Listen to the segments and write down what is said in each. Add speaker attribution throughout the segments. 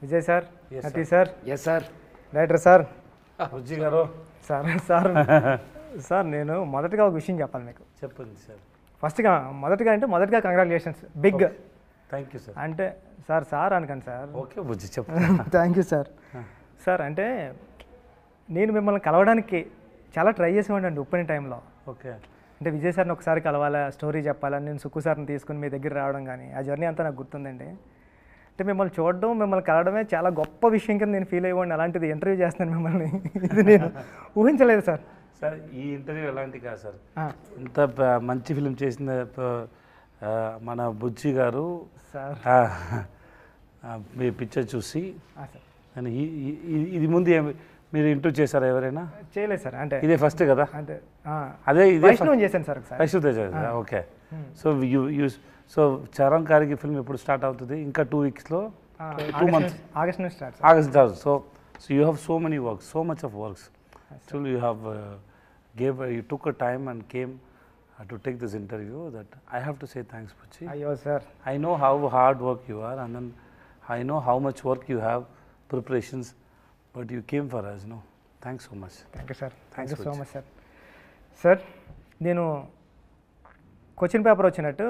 Speaker 1: Vijay sir,
Speaker 2: Yes,
Speaker 1: అతి
Speaker 2: sir.
Speaker 1: Sir,
Speaker 3: yes sir.
Speaker 1: Director sir,
Speaker 2: Bujji garu
Speaker 1: sir sir sir నేను మొదటగా ఒక విషయం చెప్పాలి మీకు.
Speaker 2: చెప్పండి సార్.
Speaker 1: మొదటగా congratulations big.
Speaker 2: Thank you sir.
Speaker 1: అంటే సార్ సార్ అనకండి సార్.
Speaker 2: ఓకే బుజ్జి చెప్పండి.
Speaker 1: Thank you sir. సార్ అంటే నేను మిమ్మల్ని కలవడానికి చాలా ట్రై చేసేవాడిని ఓపెన్ టైంలో.
Speaker 2: ఓకే.
Speaker 1: అంటే విజయ్ సార్ని ఒకసారి కలవాలా, స్టోరీ చెప్పాలని నేను సుక్కు సార్ని తీసుకుని మీ దగ్గర రావడం కానీ ఆ జర్నీ అంతా నాకు గుర్తుందండి. అంటే మిమ్మల్ని చూడడం, మిమ్మల్ని కలవడమే చాలా గొప్ప విషయం కింద నేను ఫీల్ అయ్యేవాడిని. అలాంటిది ఇంటర్వ్యూ చేస్తున్నాను మిమ్మల్ని, ఇది నేను ఊహించలేదు సార్.
Speaker 2: సార్ ఈ ఇంటర్వ్యూ ఎలాంటి కాదు సార్. ఇంత మంచి ఫిలిం చేసిన మన బుజ్జి గారు
Speaker 1: సార్
Speaker 2: మీ పిక్చర్ చూసి
Speaker 1: సార్
Speaker 2: అని ఇది ముందు మీరు ఇంటర్వ్యూ చేశారా ఎవరైనా?
Speaker 1: చేయలేదు సార్. అంటే
Speaker 2: ఇదే ఫస్ట్ కదా?
Speaker 1: అంటే
Speaker 2: అదే ఇదే
Speaker 1: వైష్ణవ్ చేశాను సార్ ఒకసారి.
Speaker 2: వైష్ణవ్ తేజ. ఓకే. సో చరణ్ గారికి ఫిల్మ్ ఎప్పుడు స్టార్ట్ అవుతుంది? ఇంకా 2 వీక్స్లో, 2 months,
Speaker 1: ఆగస్ట్ నుంచి start.
Speaker 2: August start. So you have so many works, so much of works. Actually you have you took a time and came to take this interview. That I have to say thanks, Puchi.
Speaker 1: అయ్యో sir,
Speaker 2: I know how hard work you are, and then I know how much work you have, preparations, but you came for us. No, thanks so much.
Speaker 1: Thank you sir.
Speaker 2: Thanks,
Speaker 1: thank you so much sir. Sir నేను question paper వచ్చినట్టు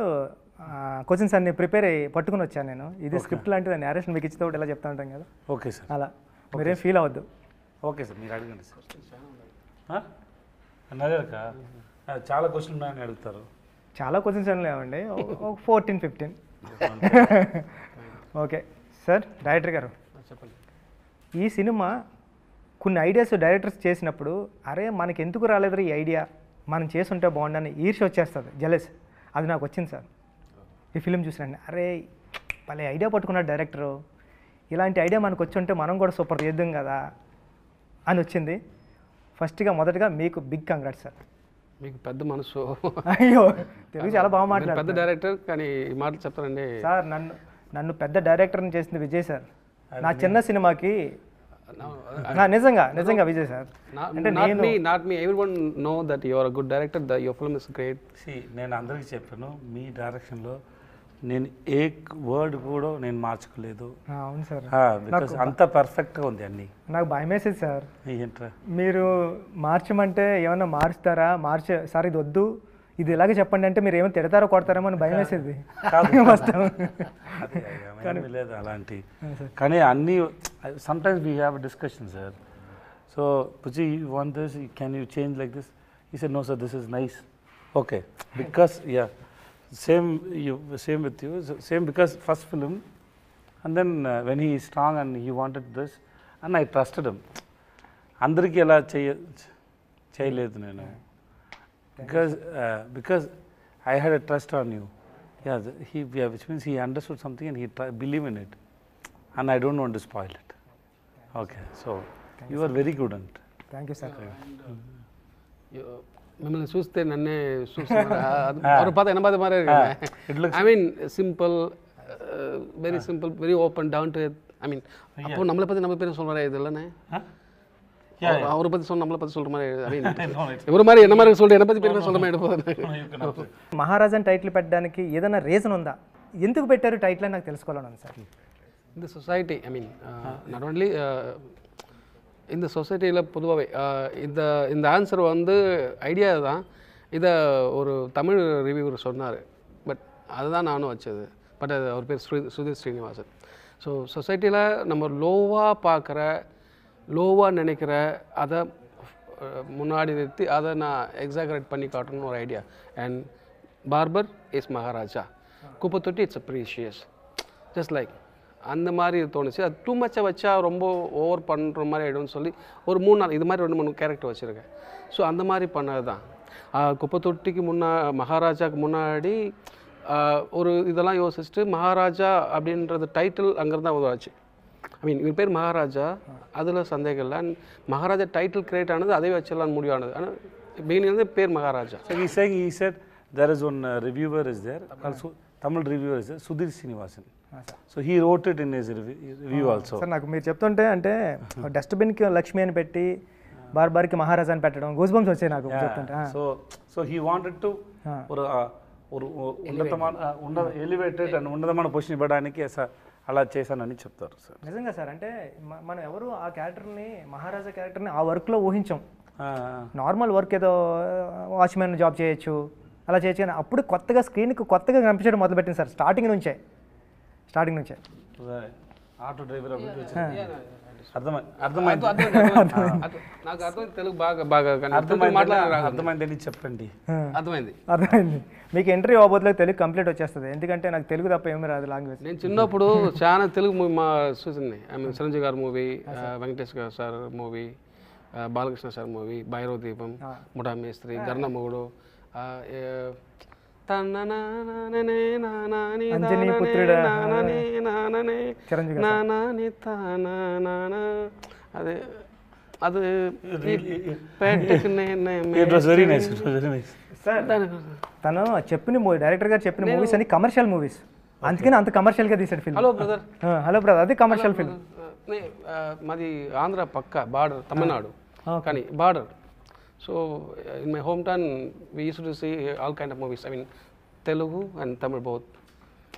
Speaker 1: questions అన్ని prepare అయ్యి పట్టుకుని వచ్చాను నేను. ఇది script లాంటిది, narration మీకు ఇచ్చితే ఇలా చెప్తా ఉంటాం కదా.
Speaker 2: Okay sir.
Speaker 1: అలా మీరేం ఫీల్ అవ్వద్దు.
Speaker 2: ఓకే సార్, మీరు అడగండి సార్. అడగక చాలా క్వశ్చన్ ఉన్నాయని అడుగుతారు.
Speaker 1: చాలా క్వశ్చన్స్ ఏం లేవండి, ఒక 14-15. Okay sir. డైరెక్టర్ గారు
Speaker 3: చెప్పండి.
Speaker 1: ఈ సినిమా కొన్ని ఐడియాస్ డైరెక్టర్స్ చేసినప్పుడు అరే మనకి ఎందుకు రాలేదు ఈ ఐడియా, మనం చేసుంటే బాగుండని ఈర్ష్య వచ్చేస్తుంది, జెలస్. అది నాకు వచ్చింది సార్ ఈ ఫిలిం చూసినండి. అరే భలే ఐడియా పట్టుకున్నాడు డైరెక్టరు, ఇలాంటి ఐడియా మనకు వచ్చి ఉంటే మనం కూడా సూపర్ చేద్దాం కదా అని వచ్చింది. మొదటగా మీకు బిగ్ కంగ్రాట్స్ సార్.
Speaker 3: మీకు పెద్ద మనసు.
Speaker 1: అయ్యో తెలుగు చాలా బాగా మాట్లాడారు.
Speaker 3: పెద్ద డైరెక్టర్ కానీ ఈ మాటలు చెప్తారండి
Speaker 1: సార్. నన్ను పెద్ద డైరెక్టర్ని చేసింది విజయ్ సార్. నా చిన్న సినిమాకి నిజంగా విజయ్ సార్. అంటే
Speaker 3: not me everyone know that you are a good director, the your film is great.
Speaker 2: నేను అందరికీ చెప్పాను, మీ డైరెక్షన్లో నేను ఏ వర్డ్ కూడా నేను మార్చుకోలేదు.
Speaker 1: అవును సార్,
Speaker 2: బికాస్ అంత పర్ఫెక్ట్గా ఉంది అన్ని.
Speaker 1: నాకు భయం వేసేది సార్.
Speaker 2: ఏంట్రా
Speaker 1: మీరు మార్చమంటే ఏమన్నా మారుస్తారా, సార్ ఇది వద్దు, ఇది ఇలాగే చెప్పండి అంటే మీరు ఏమైనా తిడతారో కొడతారేమో అని భయం వేసేది.
Speaker 2: లేదు అలాంటి. కానీ అన్నీ sometimes we have discussion sir. So Puchi you want this, can you change like this? He said no sir, this is nice. Okay, because same with you, same because first film, and then when he is strong and he wanted this and I trusted him. Andariki ela cheyaledu nenu, because I had a trust on you. Which means he understood something and he believed in it, and I don't want to spoil it. Okay, so you are very good at it.
Speaker 1: Thank you sir.
Speaker 3: మిమ్మల్ని చూస్తే నన్నే చూస్తున్నారు. పాత 80 మారే. I mean simple, very simple, very open, down to earth. I mean அப்போ நம்மளை பற்றி நம்ம பேரும் சொல்கிற இது இல்லைண்ணே. அவரை பற்றி சொல்ல நம்மளை பற்றி சொல்கிற மாதிரி. ஐ மீன் ఎవరి மாதிரி என்ன மாதிரி சொல்லிட்டு என்னை பற்றி பேர் சொல்கிற மாதிரி எடுப்போம்.
Speaker 1: మహారాజన్ టైటిల్ పెట్టడానికి ఏదైనా రీజన్ ఉందా? ఎందుకు పెట్టారు టైటిల్ అని నాకు తెలుసుకోవాలని సార్.
Speaker 3: இந்த society, I mean not only இந்த சொசைட்டியில் பொதுவாகவே இந்த ஆன்சர் வந்து ஐடியா தான். இதை ஒரு தமிழ் ரிவ்யூவர் சொன்னார், பட் அதுதான் நானும் வச்சது. பட் அது அவர் பேர் சுதீர் ஸ்ரீனிவாசன். ஸோ சொசைட்டியில் நம்ம லோவாக பார்க்குற, லோவாக நினைக்கிற அதை முன்னாடி நிறுத்தி அதை நான் எக்ஸாகரேட் பண்ணி காட்டணும்னு ஒரு idea. And barber is maharaja, குப்பத்தொட்டி it's a precious, just like அந்த மாதிரி தோணுச்சு. அது டூ மச்சை வச்சா ரொம்ப ஓவர் பண்ணுற மாதிரி ஆகிடும்னு சொல்லி ஒரு 3-4 இது மாதிரி 2-3 கேரக்டர் வச்சுருக்கேன். ஸோ அந்த மாதிரி பண்ணது தான். குப்பத்தொட்டிக்கு மகாராஜாவுக்கு முன்னாடி ஒரு இதெல்லாம் யோசிச்சுட்டு மகாராஜா அப்படின்றது டைட்டில் அங்கேருந்து தான் உருவாச்சு. ஐ மீன் இவர் பேர் மகாராஜா, அதில் சந்தேகம் இல்லை. அண்ட் மகாராஜா டைட்டில் கிரியேட் ஆனது அதே வச்செல்லாம் முடிவானது. ஆனால் பிகினிங்லேருந்து பேர் Maharaja.
Speaker 2: So he said there is one reviewer is there, also Tamil reviewer is there, Sudhir Srinivasan. So he wrote it in his review also.
Speaker 1: Sir నాకు మీరు చెప్తుంటే అంటే డస్ట్బిన్కి లక్ష్మి అని పెట్టి బార్బార్కి మహారాజా అని పెట్టడం గూస్ బంప్స్ వచ్చాయి నాకు చెప్తుంటే.
Speaker 2: So he wanted to ఒక ఉన్నతమైన ఎలివేటెడ్ అండ్ ఉన్నతమైన పొజిషన్ ఇవ్వడానికి అలా చేశానని చెప్తారు సార్.
Speaker 1: నిజంగా సార్, అంటే మనం ఎవరు ఆ క్యారెక్టర్ని, మహారాజా క్యారెక్టర్ని ఆ వర్క్లో ఊహించాం. నార్మల్ వర్క్ ఏదో వాచ్మెన్ జాబ్ చేయొచ్చు, అలా చేయొచ్చు, కానీ అప్పుడు కొత్తగా స్క్రీన్కి కొత్తగా కనిపించడం మొదలుపెట్టింది సార్. స్టార్టింగ్ నుంచే
Speaker 2: ఆటో డ్రైవర్
Speaker 3: నాకు అర్థమైంది, తెలుగు బాగా
Speaker 2: అర్థమైందని చెప్పండి.
Speaker 3: అర్థమైంది.
Speaker 1: మీకు ఎంట్రీ అవ్వబోతులో తెలుగు కంప్లీట్ వచ్చేస్తుంది, ఎందుకంటే నాకు తెలుగు తప్ప ఏమీ రాదు లాంగ్వేజ్.
Speaker 3: నేను చిన్నప్పుడు చాలా తెలుగు మూవీ మా చూసింది. ఐ మీన్ చిరంజీవి గారి మూవీ, వెంకటేష్ గారు sir movie, Balakrishna sir movie, Bhairava దీపం, ముఠా మేస్త్రి, గర్ణమొగుడు, అదే అది
Speaker 1: తను చెప్పిన డైరెక్టర్ గారు చెప్పిన మూవీస్ అన్ని కమర్షియల్ మూవీస్, అందుకని అంత కమర్షియల్గా తీసాడు film.
Speaker 3: Hello brother,
Speaker 1: hello brother, అది కమర్షియల్ ఫిల్మ్.
Speaker 3: మాది ఆంధ్ర పక్క బార్డర్, తమిళనాడు కానీ border. So in my hometown, we used to see all kind of movies. I mean, Telugu and Tamil both.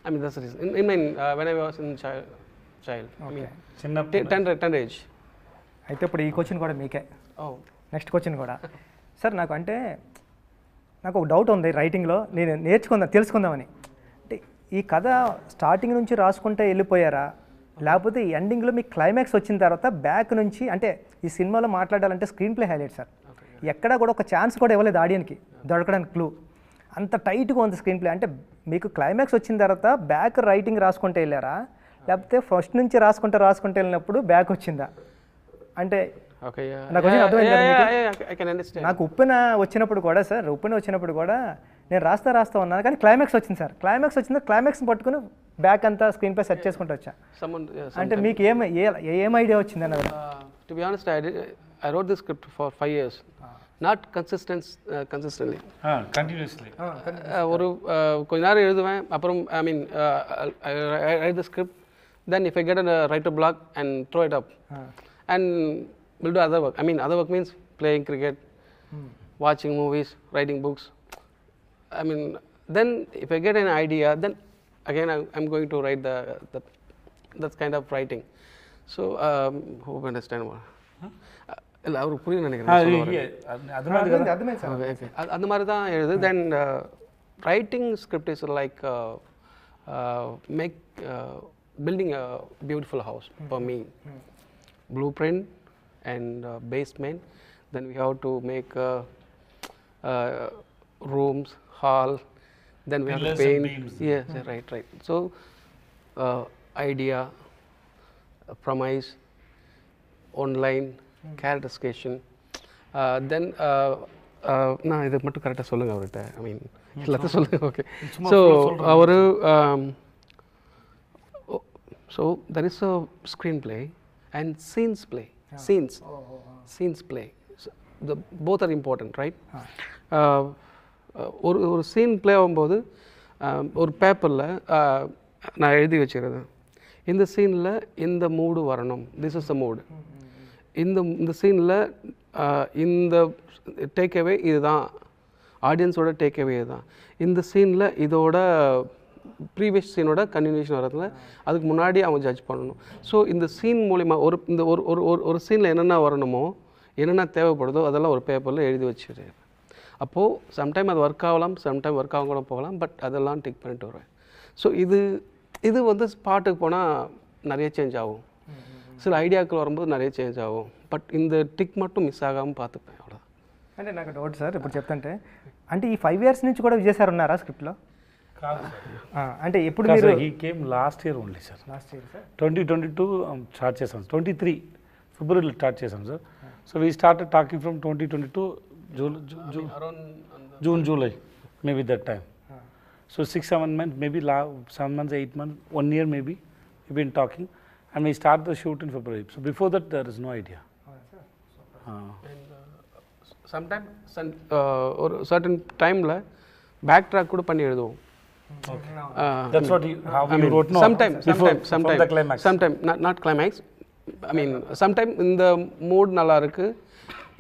Speaker 3: I mean, that's the reason. When I was in child. I mean, 10 age.
Speaker 1: అయితే ఇప్పుడు ఈ question కూడా మీకే. Next question కూడా sir, నాకు ఒక doubt ఉంది రైటింగ్లో, నేను తెలుసుకుందామని. అంటే ఈ కథ స్టార్టింగ్ నుంచి రాసుకుంటే వెళ్ళిపోయారా, లేకపోతే ఈ ఎండింగ్లో మీకు క్లైమాక్స్ వచ్చిన తర్వాత బ్యాక్ నుంచి, అంటే ఈ సినిమాలో మాట్లాడాలంటే స్క్రీన్ ప్లే హైలైట్ సార్. ఎక్కడా కూడా ఒక ఛాన్స్ కూడా ఇవ్వలేదు ఆడియన్కి దొరకడానికి క్లూ, అంత టైట్గా ఉంది స్క్రీన్ ప్లే. అంటే మీకు క్లైమాక్స్ వచ్చిన తర్వాత బ్యాక్ రైటింగ్ రాసుకుంటే వెళ్ళారా, లేకపోతే ఫస్ట్ నుంచి రాసుకుంటే వెళ్ళినప్పుడు బ్యాక్ వచ్చిందా? అంటే నాకు ఉప్పెన వచ్చినప్పుడు కూడా సార్, నేను రాస్తా ఉన్నాను, కానీ క్లైమాక్స్ వచ్చింది సార్. క్లైమాక్స్ వచ్చిందా, క్లైమాక్స్ని పట్టుకుని బ్యాక్ అంతా స్క్రీన్ పై సెట్ చేసుకుంటూ వచ్చా. అంటే మీకు ఏం ఐడియా వచ్చింది అన్నది?
Speaker 3: To be honest, I wrote this script for 5 years. Not consistently.
Speaker 2: Continuously.
Speaker 3: ஒரு கொஞ்ச நேரம் எழுதுவேன், அப்புறம் I mean I write the script, then if I get a writer block and throw it up and will do other work. I mean other work means playing cricket, watching movies, writing books. I mean then if I get an idea, then again I'm going to write that kind of writing. So hope you understand what. இல்லை அவருக்கு புரியும் நினைக்கிறேன். அந்த மாதிரி தான் எழுது. Then writing script is like make building a beautiful house for me. Blueprint and basement, then we have to make rooms, hall, then we have to paint. Yes, right. So idea, premise, online, characterization, then நான் இது மட்டும் கரெக்டாக சொல்லுங்கள் அவர்கிட்ட. ஐ mean எல்லாத்தையும் சொல்லுங்கள். Okay. So அவர் so there is a screenplay and scenes play. Scenes play both are important, right? ஒரு சீன் பிளே ஆகும்போது ஒரு பேப்பரில் நான் எழுதி வச்சுருந்தேன், இந்த சீனில் இந்த மூடு வரணும், திஸ் இஸ் த மூடு. இந்த சீனில் இந்த டேக்அவே இதுதான், ஆடியன்ஸோட டேக்அவே இதுதான். இந்த சீனில் இதோட ப்ரீவியஸ் சீனோட கன்டினியூஷன் வரதுல அதுக்கு முன்னாடி அவங்க ஜட்ஜ் பண்ணணும். ஸோ இந்த சீன் மூலிமா ஒரு சீனில் என்னென்ன வரணுமோ, என்னென்ன தேவைப்படுதோ அதெல்லாம் ஒரு பேப்பரில் எழுதி வச்சுரு. அப்போது சம்டைம் அது ஒர்க் ஆகலாம், சம்டைம் ஒர்க் ஆக கூட போகலாம், பட் அதெல்லாம் டிக் பண்ணிட்டு வருவேன். ஸோ இது வந்து ஸ்பாட்டுக்கு போனால் நிறைய சேஞ்ச் ஆகும், சில ஐடியாக்கள் வரும்போது நிறைய చేంజ్ ఆகும், బట్ இந்த టిక్ మట్టు మిస్ ఆగాము పాతుపే అవ్వడా.
Speaker 1: అంటే నాకు డౌట్ సార్, ఇప్పుడు చెప్తుంటే అంటే ఈ 5 years నుంచి కూడా విజయ్ సార్ ఉన్నారా స్క్రిప్ట్లో? అంటే ఎప్పుడు మీరు?
Speaker 2: He came last year only sir. Last year sir 2022 start చేసాం, 23 ఫిబ్రవరిలో స్టార్ట్ చేసాం sir. So we started talking from 2022 June July maybe that time. So 6-7 months, maybe 7 months, 8 months, 1 year maybe we've been talking. And we start the shoot in February. So before that, there is no idea.
Speaker 3: Sometimes ஒரு certain timeல back track கூட பண்ணி எழுதுவோம்.
Speaker 2: Okay. That's what how you wrote. No. Sometime the climax.
Speaker 3: Sometime not climax. I mean sometime இந்த mood நல்லா இருக்கு,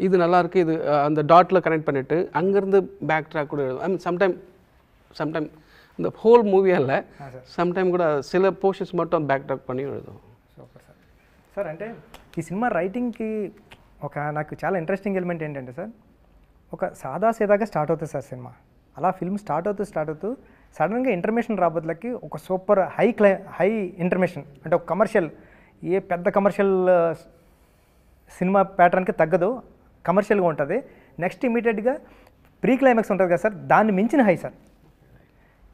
Speaker 3: இது நல்லா இருக்கு, இது அந்த டாட்ல கனெக்ட் பண்ணிட்டு அங்க இருந்து பேக் ட்ராக் கூட எழுதுவோம். I mean sometime இந்த ஹோல் மூவியால் சம்டைம் கூட சில போர்ஷன்ஸ் மட்டும் பேக் ட்ராக் பண்ணி எழுதும்.
Speaker 1: Super sir. సార్ అంటే ఈ సినిమా రైటింగ్కి నాకు చాలా ఇంట్రెస్టింగ్ ఎలిమెంట్ ఏంటంటే సార్, ఒక సాదాసీదాగా స్టార్ట్ అవుతుంది సార్ సినిమా. అలా ఫిల్మ్ స్టార్ట్ అవుతూ సడన్గా ఇంటర్మేషన్ రాబోతులకి ఒక సూపర్ హై ఇంటర్మేషన్, అంటే ఒక కమర్షియల్, ఏ పెద్ద కమర్షియల్ సినిమా ప్యాటర్న్కి తగ్గదు, కమర్షియల్గా ఉంటుంది. నెక్స్ట్ ఇమీడియట్గా ప్రీ క్లైమాక్స్ ఉంటుంది కదా సార్, దాన్ని మించిన హై సార్.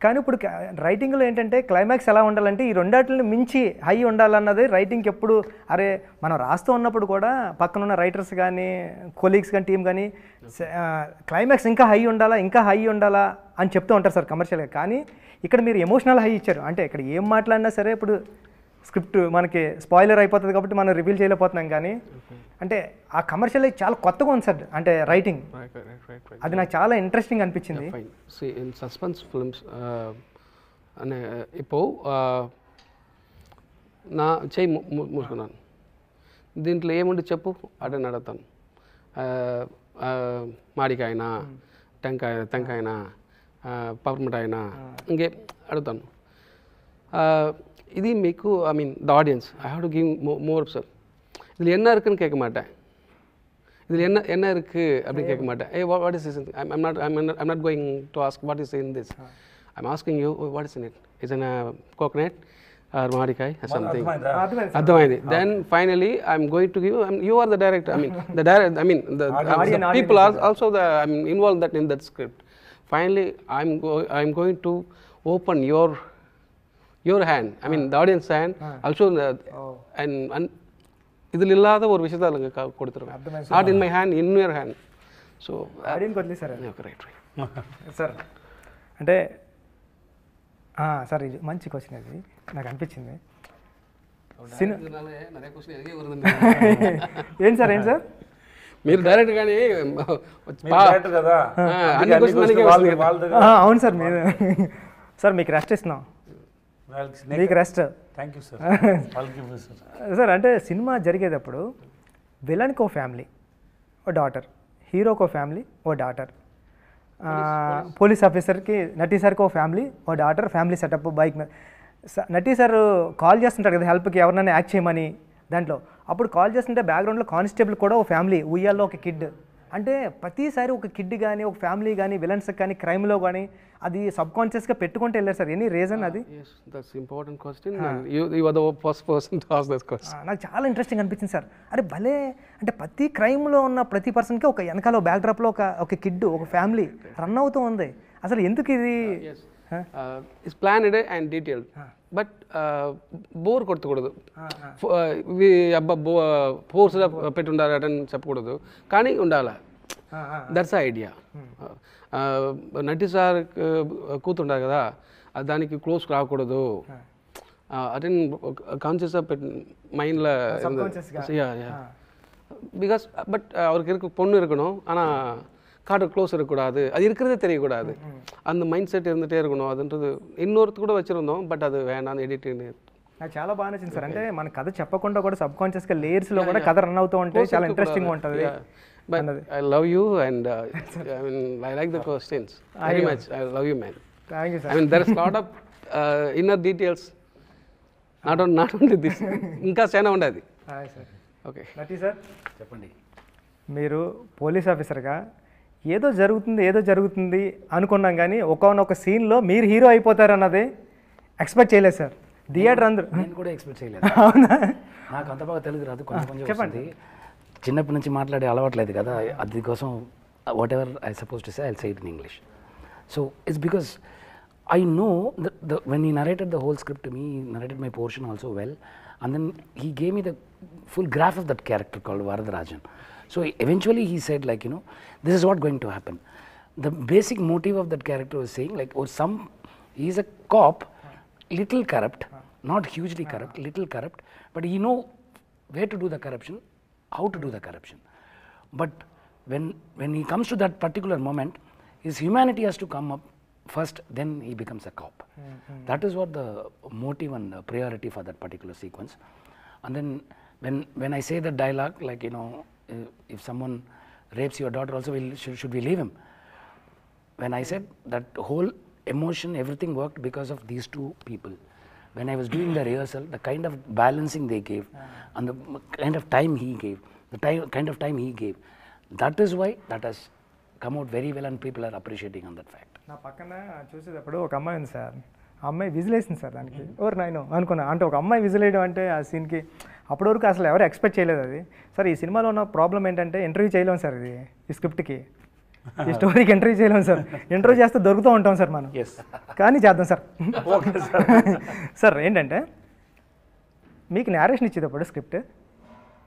Speaker 1: కానీ ఇప్పుడు రైటింగ్లో ఏంటంటే క్లైమాక్స్ ఎలా ఉండాలంటే ఈ రెండాటిని మించి హై ఉండాలన్నది రైటింగ్కి ఎప్పుడు. అరే మనం రాస్తూ ఉన్నప్పుడు కూడా పక్కనున్న రైటర్స్ కానీ కొలీగ్స్ కానీ టీం కానీ క్లైమాక్స్ ఇంకా హై ఉండాలా అని చెప్తూ ఉంటారు సార్ కమర్షియల్గా. కానీ ఇక్కడ మీరు ఎమోషనల్ హై ఇచ్చారు. అంటే ఇక్కడ ఏం మాట్లాడినా సరే ఇప్పుడు స్క్రిప్ట్ మనకి స్పాయిలర్ అయిపోతుంది కాబట్టి మనం రివీల్ చేయలేకపోతున్నాం. కానీ అంటే ఆ కమర్షియల్ చాలా కొత్తగా ఉంది సార్, అంటే రైటింగ్ అది నాకు చాలా ఇంట్రెస్టింగ్ అనిపించింది.
Speaker 3: ఇన్ సస్పెన్స్ ఫిల్మ్స్ అనే ఇప్పుడు నా చేయి మూసుకున్నాను, దీంట్లో ఏముండి చెప్పు అంటే అడుగుతాను. మాడికాయనా, టెంకాయనా, పపర్మిఠాయినా, ఇంకే అడుగుతాను. ఇది మీకు I mean the audience I have to give more sir. இதில் என்ன இருக்குன்னு கேட்க மாட்டேன், இதில் என்ன இருக்குது அப்படின்னு கேட்க மாட்டேன். A what is is I'm not going to ask what is in this. I'm asking you what is in it. Is in coconut or மாடிக்காய் சம்திங். అర్థమైంది. Then finally I'm going to give, you are the director, I mean the people are also the involved that in that script. Finally I'm going to open your hand, I mean the audience hand also, and இதில் இல்லாத ஒரு விஷயத்தை அதுங்க கொடுத்துருவேன். Not in my hand, in your hand. So
Speaker 1: audience వదిలే sir.
Speaker 3: Right
Speaker 1: sir అంటే sir ఇది మంచి క్వశ్చన్, అది నాకు అనిపించింది. ఏంటి సార్
Speaker 3: మీరు డైరెక్ట్ కానీ
Speaker 2: కదా.
Speaker 1: అవును సార్. మీరు సార్ మీకు రెస్ట్ ఇస్తున్నాం, మీకు rest.
Speaker 2: Thank you sir.
Speaker 1: Sir అంటే సినిమా జరిగేటప్పుడు విలన్కి ఓ ఫ్యామిలీ, ఓ డాటర్, హీరోకి ఓ ఫ్యామిలీ, ఓ డాటర్, పోలీస్ ఆఫీసర్కి నటీ సార్కి ఓ ఫ్యామిలీ, ఓ డాటర్, ఫ్యామిలీ సెటప్ బైక్ మీద. నటీ సార్ కాల్ చేస్తుంటారు కదా హెల్ప్కి, ఎవరినైనా యాక్ట్ చేయమని. దాంట్లో అప్పుడు కాల్ చేస్తుంటే బ్యాక్గ్రౌండ్లో కానిస్టేబుల్ కూడా ఓ ఫ్యామిలీ, ఉయ్యాల్లో ఒక కిడ్. అంటే ప్రతిసారి ఒక కిడ్ కానీ ఒక ఫ్యామిలీ కానీ విలన్స్ కానీ క్రైమ్లో కానీ అది సబ్ కాన్షియస్గా పెట్టుకుంటూ వెళ్ళారు సార్. ఎనీ రీజన్ అది?
Speaker 3: That's important question. You are the first person to ask this question.
Speaker 1: నాకు చాలా ఇంట్రెస్టింగ్ అనిపించింది సార్. అరే భలే, అంటే ప్రతి క్రైమ్లో ఉన్న ప్రతి పర్సన్కి ఒక వెనకాల బ్యాక్డ్రాప్లో ఒక కిడ్, ఒక ఫ్యామిలీ రన్ అవుతూ ఉంది. అసలు ఎందుకు ఇది?
Speaker 3: It's planned and detailed, but bore కొట్టకూడదు. అబ్బా ఫోర్స్గా పెట్టుండాలని చెప్పకూడదు, కానీ ఉండాలి. That's idea. నటి సార్ కూతుండారు కదా, దానికి క్లోజ్ రాకూడదు. అదే కాన్షియస్గా మైండ్లో பிகாஸ் பட் அவருக்கு இருக்க பொண்ணு இருக்கணும், ஆனால் காட்டு க்ளோஸ் இருக்கக்கூடாது, அது இருக்கிறதே தெரியக்கூடாது. அந்த மைண்ட் செட் இருந்துகிட்டே இருக்கணும். அதுன்றது இன்னொருத்து కూడా వచ్చిருந்தோம், బట్ అది వేణాను ఎడిటింగ్.
Speaker 1: నాకు చాలా బాగా నచ్చింది సార్. అంటే మన కథ చెప్పకుండా కూడా సబ్ కాన్షియస్గా లేయర్స్లో కూడా కథ రన్ అవుతూ ఉంటే చాలా ఇంట్రెస్టింగ్ ఉంటుంది.
Speaker 3: But I love you and I like the questions very much. I love you, man.
Speaker 1: Thank you, sir.
Speaker 3: I mean there is a lot of inner details. Not only this. ఇంకా చాలా ఉండదు.
Speaker 1: Hi sir.
Speaker 3: Okay
Speaker 1: నటి sir
Speaker 2: చెప్పండి.
Speaker 1: మీరు police ఆఫీసర్గా ఏదో జరుగుతుంది అనుకున్నాం, కానీ ఒకనొక సీన్లో మీరు హీరో అయిపోతారు అన్నది ఎక్స్పెక్ట్ చేయలేదు సార్. థియేటర్ అందరూ.
Speaker 4: నేను కూడా ఎక్స్పెక్ట్ చేయలేదు.
Speaker 1: అవునా?
Speaker 4: నాకు అంత బాగా తెలుగు రాదు, కొంచెం చెప్పండి. చిన్నప్పటి నుంచి మాట్లాడే అలవాట్లేదు కదా, అది కోసం what ever I suppose to say I say it in English. So it's because I know when he narrated the whole script to me, he narrated my portion also well, and then he gave me the full graph of that character called Varadarajan. So eventually he said, like, you know, this is what going to happen. The basic motive of that character was saying, like, he is a cop, little corrupt, not hugely corrupt, little corrupt, but he know where to do the corruption, how to do the corruption. But when he comes to that particular moment, his humanity has to come up first, then he becomes a cop. That is what the motive and the priority for that particular sequence. And then when I say the dialogue, like, you know, if someone rapes your daughter also, should we leave him? When I said that whole emotion, everything worked because of these two people. When I was doing the rehearsal, the kind of balancing they gave and the kind of time he gave, kind of time he gave, that is why that has come out very well and people are appreciating on that fact.
Speaker 1: నా పక్కన చూసేటప్పుడు ఒక అమ్మాయి ఉంది sir, ఆ అమ్మాయి విజిలేసింది sir దానికి. Or నాయనో అనుకున్నా, అంటే ఒక అమ్మాయి విజిలేయడం అంటే ఆ సీన్కి అప్పటి వరకు అసలు ఎవరు ఎక్స్పెక్ట్ చేయలేదు అది. సార్ ఈ సినిమాలో ఉన్న ప్రాబ్లం ఏంటంటే ఇంటర్వ్యూ చేయలేము సార్, ఇది ఈ స్క్రిప్ట్కి ఈ స్టోరీకి ఇంటర్వ్యూ చేయలేము సార్. ఇంటర్వ్యూ చేస్తే దొరుకుతూ ఉంటాం సార్ మనం, కానీ చేద్దాం సార్. సార్ ఏంటంటే మీకు నేరేషన్ ఇచ్చేటప్పుడు స్క్రిప్ట్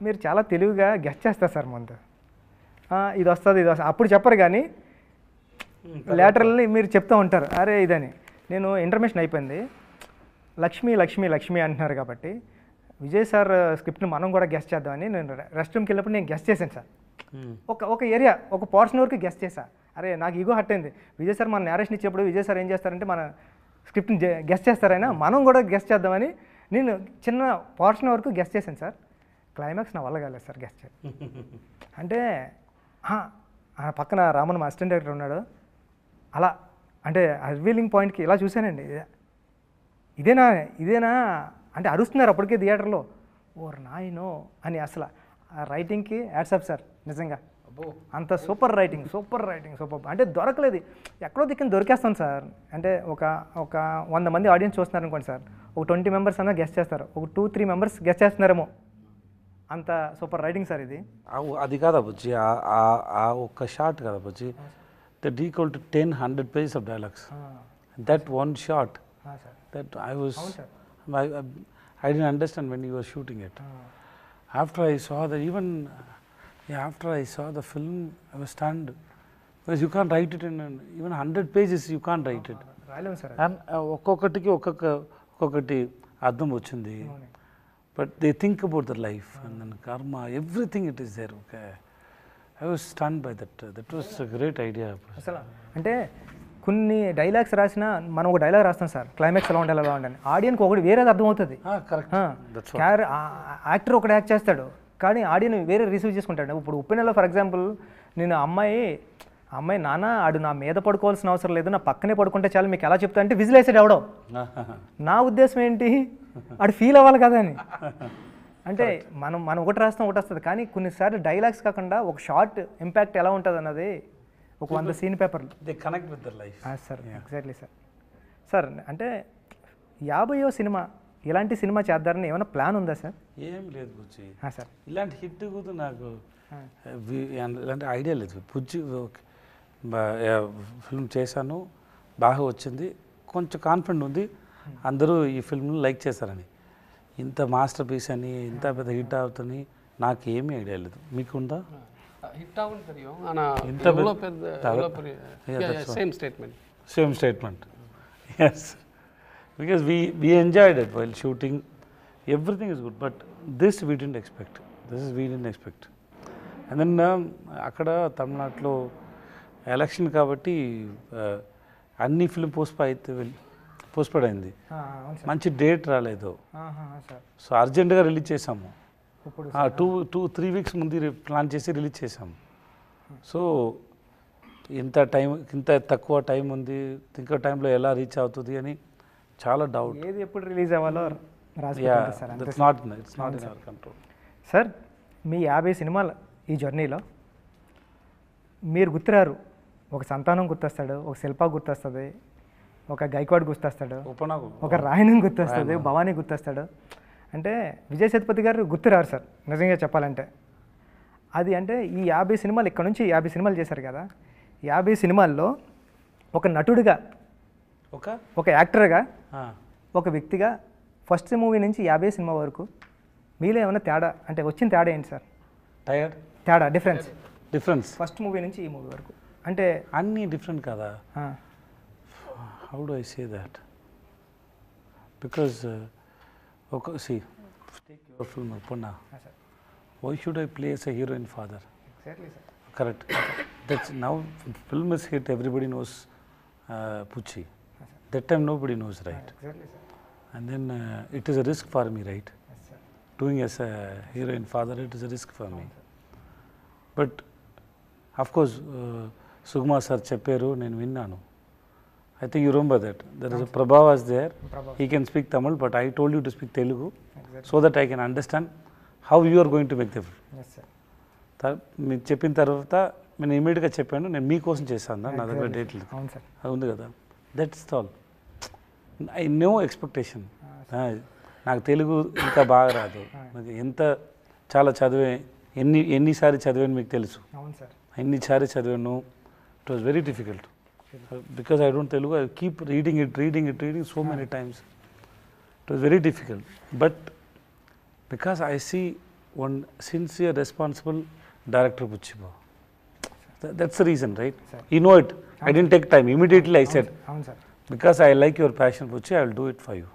Speaker 1: మీరు చాలా తెలివిగా గెస్ట్ చేస్తారు సార్ ముందు, ఇది వస్తుంది అప్పుడు చెప్పరు, కానీ లేటరల్ని మీరు చెప్తూ ఉంటారు అరే ఇదని. నేను ఇన్ఫర్మేషన్ అయిపోయింది, లక్ష్మి లక్ష్మి లక్ష్మి అంటున్నారు కాబట్టి విజయ్ సార్ స్క్రిప్ట్ని మనం కూడా గెస్ట్ చేద్దామని నేను రెస్ట్ రూమ్కి వెళ్ళినప్పుడు నేను గెస్ట్ చేశాను సార్. ఒక ఏరియా ఒక పోర్షన్ వరకు గెస్ట్ చేశా. అరే నాకు ఈగో హట్ అయింది, విజయ్ సార్ మన నేరేషన్ ఇచ్చేప్పుడు విజయ్ సార్ ఏం చేస్తారంటే మన స్క్రిప్ట్ని గెస్ట్ చేస్తారైనా మనం కూడా గెస్ట్ చేద్దామని నేను చిన్న పోర్షన్ వరకు గెస్ట్ చేశాను సార్. క్లైమాక్స్ నా వల్ల కాలేదు సార్ గెస్ట్ చేయాలి అంటే. పక్కన రామన్ మా అసిస్టెంట్ డైరెక్టర్ ఉన్నాడు, అలా అంటే రివీలింగ్ పాయింట్కి ఇలా చూశానండి, ఇదేనా ఇదేనా అంటే అరుస్తున్నారు అప్పటికే థియేటర్లో. ఓర్ నాయనో అని. అసలు ఆ రైటింగ్కి యాడ్సప్ సార్, నిజంగా అంత సూపర్ రైటింగ్ సూపర్ అంటే దొరకలేదు, ఎక్కడో దిక్కుని దొరికేస్తాను సార్. అంటే ఒక 100 మంది ఆడియన్స్ చూస్తున్నారు అనుకోండి సార్, ఒక 20 మెంబర్స్ అన్నా గెస్ట్ చేస్తారు, ఒక 2-3 మెంబర్స్ గెస్ట్ చేస్తున్నారేమో, అంత సూపర్ రైటింగ్ సార్ ఇది.
Speaker 2: అది కాదా బుజ్జి, ఆ ఒక్క షాట్ కదా Bujji, that equal to 10-100 pages of dialogues. That one shot, that I didn't understand when you were shooting it. After I saw that, after I saw the film, I was stunned, because you can't write it in even 100 pages. You can't write it.
Speaker 1: రాయలేము సార్.
Speaker 2: And ఒక్కొక్కటికి ఒక్కొక్కటి అర్థం వచ్చింది. But they think about their life and then karma, everything it is there. Okay, I was stunned by that. That was a great idea.
Speaker 1: అసలు అంటే కొన్ని dialogues రాసినా మనం ఒక డైలాగ్ రాస్తాం సార్, క్లైమాక్స్ ఎలా ఉండాలి ఎలా ఉండాలి, ఆడియన్కి ఒకటి వేరేది అర్థమవుతుంది. యాక్టర్ ఒకటి యాక్ట్ చేస్తాడు కానీ ఆడియన్ వేరే రిసీవ్ చేసుకుంటాడు. ఇప్పుడు ఉప్పెనలో ఫర్ ఎగ్జాంపుల్ నేను అమ్మాయి నాన్న ఆడు నా మీద పడుకోవాల్సిన అవసరం లేదు, నా పక్కనే పడుకుంటే చాలు మీకు ఎలా చెప్తా అంటే విజిల్ వేసాడు ఎవడో. నా ఉద్దేశం ఏంటి, ఆడు ఫీల్ అవ్వాలి కదా అని. అంటే మనం ఒకటి రాస్తాం ఒకటి వస్తుంది, కానీ కొన్నిసార్లు డైలాగ్స్ కాకుండా ఒక షార్ట్ ఇంపాక్ట్ ఎలా ఉంటుంది అన్నది ఒక 100 సీన్ పేపర్లు
Speaker 2: they connect with their life.
Speaker 1: Sir exactly sir. Sir అంటే 50వ సినిమా ఇలాంటి సినిమా చేద్దారని ఏమైనా ప్లాన్ ఉందా సార్?
Speaker 2: ఏం లేదు బుజ్జి
Speaker 1: సార్,
Speaker 2: ఇలాంటి హిట్ కూడా నాకు ఇలాంటి ఐడియా లేదు. బుజ్జి ఫిల్మ్ చేశాను, బాగా వచ్చింది, కొంచెం కాన్ఫిడెంట్ ఉంది అందరూ ఈ ఫిల్మ్ని లైక్ చేశారని. ఇంత మాస్టర్ పీస్ అని ఇంత పెద్ద హిట్ అవుతుంది నాకు ఏమీ ఐడియా లేదు. మీకుందా?
Speaker 3: హిట్ అవును தெரியும், ஆனா இவ்வளவு பெரிய same statement.
Speaker 2: Yes, because we enjoyed it while shooting, everything is good, but this we didn't expect. And then అక్కడ తమిళనాడులో ఎలక్షన్ కాబట్టి అన్ని ఫిల్మ్ పోస్ట్పోడ్ అయింది, మంచి డేట్ రాలేదు. సో అర్జెంటుగా రిలీజ్ చేసాము, 2-3 weeks ముందు ప్లాన్ చేసి రిలీజ్ చేసాము. సో ఇంత తక్కువ టైం ఉంది, ఇంకో టైంలో ఎలా రీచ్ అవుతుంది అని చాలా డౌట్.
Speaker 1: ఏది ఎప్పుడు రిలీజ్ అవ్వాలో
Speaker 2: it's not in our control.
Speaker 1: Sir మీ 50 సినిమాలు ఈ జర్నీలో మీరు గుర్తురారు, ఒక సంతానం గుర్తొస్తాడు, ఒక శిల్ప గుర్తొస్తుంది, ఒక గైక్వాడ్ గుర్తొస్తాడు, ఒక రాయనం గుర్తొస్తుంది, భవానీ గుర్తొస్తాడు. అంటే విజయ్ సేతుపతి గారు గుర్తురారు సార్ నిజంగా చెప్పాలంటే. అది అంటే ఈ 50 సినిమాలు ఇక్కడ నుంచి 50 సినిమాలు చేశారు కదా, 50 సినిమాల్లో ఒక నటుడిగా, ఒక యాక్టర్గా, ఒక వ్యక్తిగా ఫస్ట్ మూవీ నుంచి 50 సినిమా వరకు మీలో ఏమైనా తేడా అంటే వచ్చిన తేడా ఏంటి సార్? తేడా డిఫరెన్స్ ఫస్ట్ మూవీ నుంచి ఈ మూవీ వరకు అంటే
Speaker 2: అన్నీ డిఫరెంట్ కదా. How do I say that, because take your film Appanna, why should I play as a heroine father?
Speaker 1: Exactly sir.
Speaker 2: Correct. That's now film is hit, everybody knows Pucci. That time nobody knows, right?
Speaker 1: Exactly sir.
Speaker 2: And then it is a risk for me, right?
Speaker 1: Yes sir.
Speaker 2: Doing as a heroine father, it is a risk for me. But of course Sugma sir చెప్పారు, నేను విన్నాను. I think you remember that. There is a Prabha was there. He can speak Tamil, but I told you to speak Telugu so that I can understand how you are going to make the film.
Speaker 1: Yes sir
Speaker 2: మీరు చెప్పిన తర్వాత నేను ఇమీడియట్గా చెప్పాను, నేను మీకోసం చేశాను నా దగ్గర డేట్లు
Speaker 1: అవును సార్
Speaker 2: అది ఉంది కదా. That's all. I know expectation. నాకు తెలుగు ఇంకా బాగా రాదు, నాకు ఎంత చాలా చదివే ఎన్నిసారి చదివాను మీకు తెలుసు,
Speaker 1: అవును సార్
Speaker 2: ఎన్నిసారి చదివాను. It was very difficult because I don't Telugu. I keep reading it so many times. It was very difficult. But because I see one sincere, responsible director, Puchiba. That's the reason, right?
Speaker 1: Sir.
Speaker 2: You know it. I didn't take time. Immediately I said,
Speaker 1: అవును sir
Speaker 2: because I like your passion, Puchi, I will do it for you.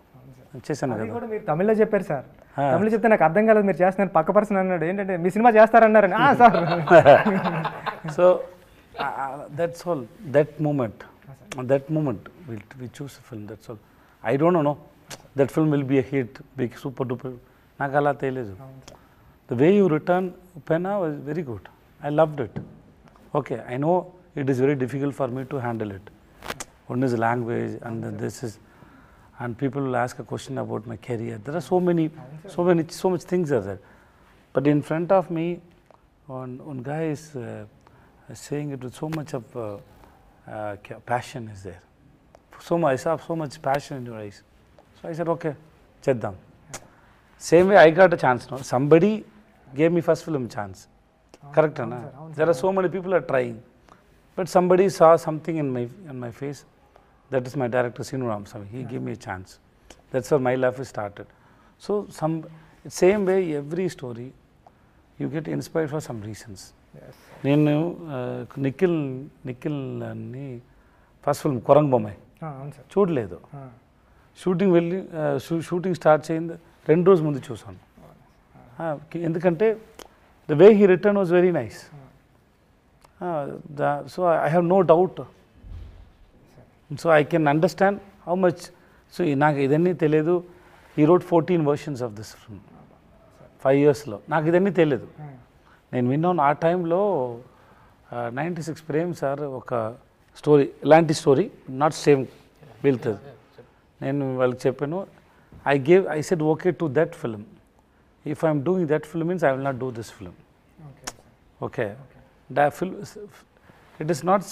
Speaker 2: చేశాను
Speaker 1: అది
Speaker 2: కదా.
Speaker 1: కూడా మీరు తమిళ్లో చెప్పారు sir. తమిళ చెప్తే నాకు అర్థం కాలేదు, మీరు చేస్తున్నారు. పక్క పర్సన్ అన్నాడు ఏంటంటే మీ సినిమా చేస్తారన్నారని. Sir
Speaker 2: So that's all. That moment we choose a film. That's all. I don't know. That film will be a hit, big, super duper. నాకు అలా తెలియదు. The way you return Upena was very good. I loved it. Okay, I know it is very difficult for me to handle it. One is language, and then this is, and people will ask a question about my career. There are so much things are there. But in front of me, one guy is saying it with so much of passion is there. I saw so much passion in your eyes. So I said, okay, cheddam. Same way I got a chance now. Somebody gave me first film chance. Correct, na? There are so many people are trying. But somebody saw something in my face. That is my director, Sinu Ramasamy. He gave me a chance. That's how my life started. So same way, every story, you get inspired for some reasons. నేను నిఖిల్ అని first film కొరంగ్ Bommai
Speaker 1: అవును sir
Speaker 2: చూడలేదు. Shooting start చేయింది 2 రోజుల ముందు చూసాను. ఎందుకంటే the way he return was very nice. So I have no doubt. So I can understand how much. సో నాకు ఇదన్నీ తెలియదు. ఈ road 14 versions of this film 5 yearsలో. నాకు ఇదన్నీ తెలియదు. నేను విన్నాను ఆ టైంలో 96 ప్రేమ్ సార్ ఒక స్టోరీ, ఇలాంటి స్టోరీ నాట్ సేమ్ వెళ్తుంది. నేను వాళ్ళకి చెప్పాను, I said okay to that film. If I am doing that film means I will not do this film. Okay. That film, it is not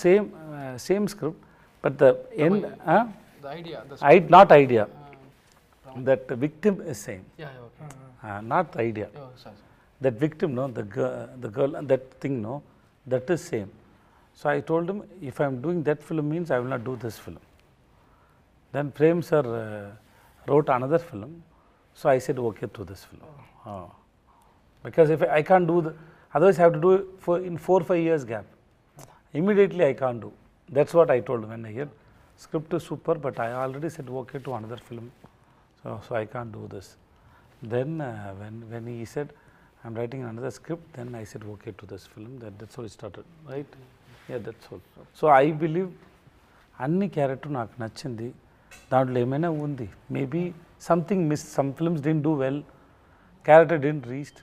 Speaker 2: same script, but the end,
Speaker 3: The idea.
Speaker 2: not idea. That the victim is same.
Speaker 3: Yeah, okay.
Speaker 2: Not the idea.
Speaker 3: Oh, sorry.
Speaker 2: That victim, no, the girl, that thing, no, that is same. So I told him, if I am doing that film means I will not do this film. Then Prem sir wrote another film, so I said okay to this film. Because if I can't do otherwise I have to do it in 4-5 years gap. Immediately I can't do. That's what I told him when I heard script is super, but I already said okay to another film, so I can't do this. Then when he said I'm writing another script, then I said okay to this film. That's how it started, right? Yeah, that's all. So I believe అన్ని character నాకు నచ్చింది. దాంట్లో ఏమైనా ఉంది, maybe something miss, some films didn't do well, character didn't reach.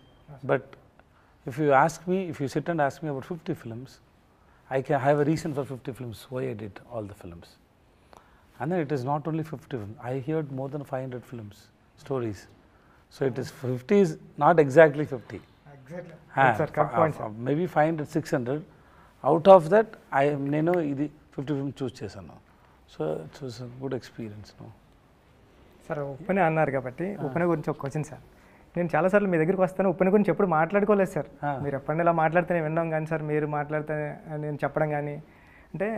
Speaker 2: But if you sit and ask me about 50 films, I can have a reason for 50 films why I did all the films. And then it is not only 50 films. I heard more than 500 films, stories. So it is 50 is not exactly 50.
Speaker 1: Exactly sir correct point sir.
Speaker 2: Maybe 500, 600. Out of that, నేను ఇది 50 films చూస్ చేశాను. So it was a good experience. No?
Speaker 1: Sir Uppena అన్నారు కాబట్టి ఉప్పెన గురించి ఒక question sir. నేను చాలాసార్లు మీ దగ్గరికి వస్తాను, ఉప్పెన గురించి ఎప్పుడు మాట్లాడుకోలేదు సార్. మీరు ఎప్పుడైనా ఇలా మాట్లాడితేనే వినడం కానీ సార్, మీరు మాట్లాడితే నేను చెప్పడం కానీ. అంటే